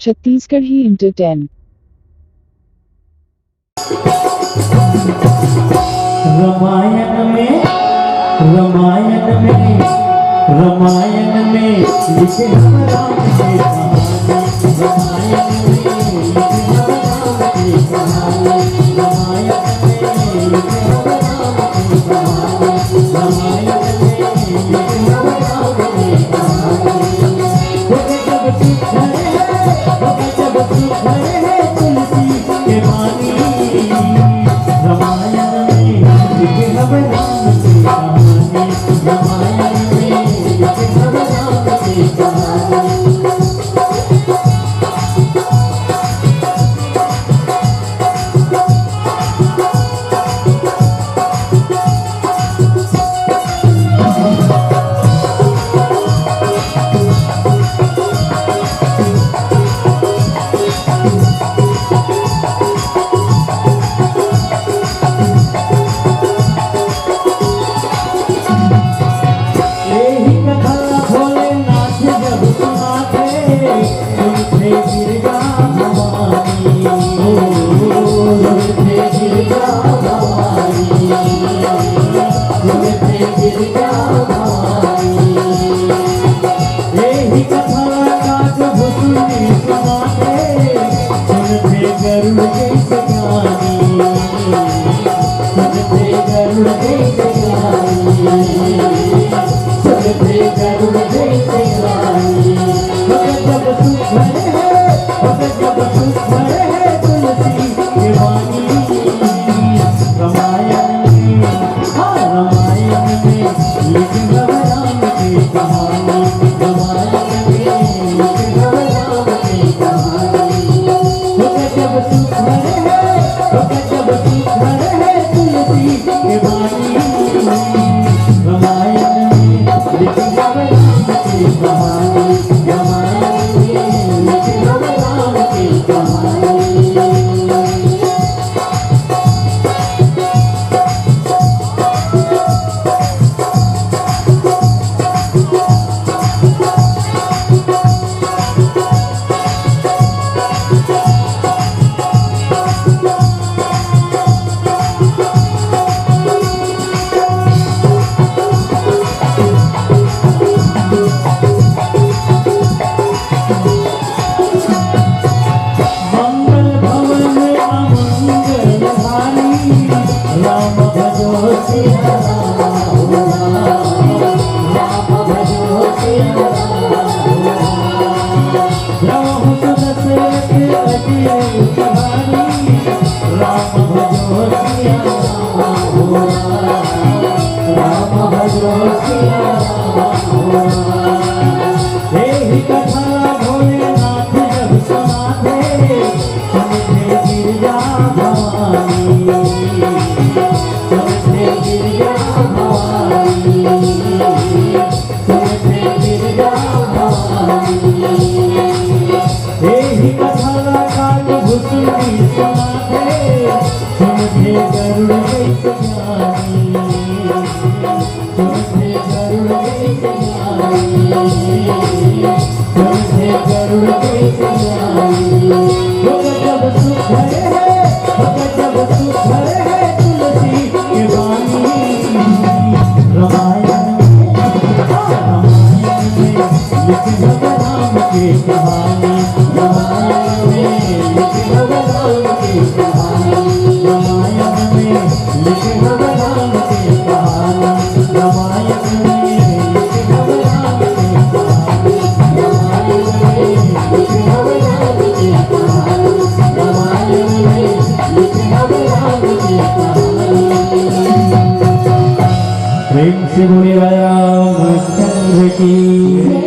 छत्तीसगढ़ ही inter 10। Ramayan में लिखे हम राम की कहानी। रामायण में लिखे हम राम की कहानी। रामायण में लिखे हम राम की कहानी। रामायण में लिखे हम राम की कहानी। जब सुख है तुलसी के बानी। रामायण में लिखे हम राम की कहानी। रामायण में लिखे हम राम की कहानी। प्रेम से बोले रामचंद्र की।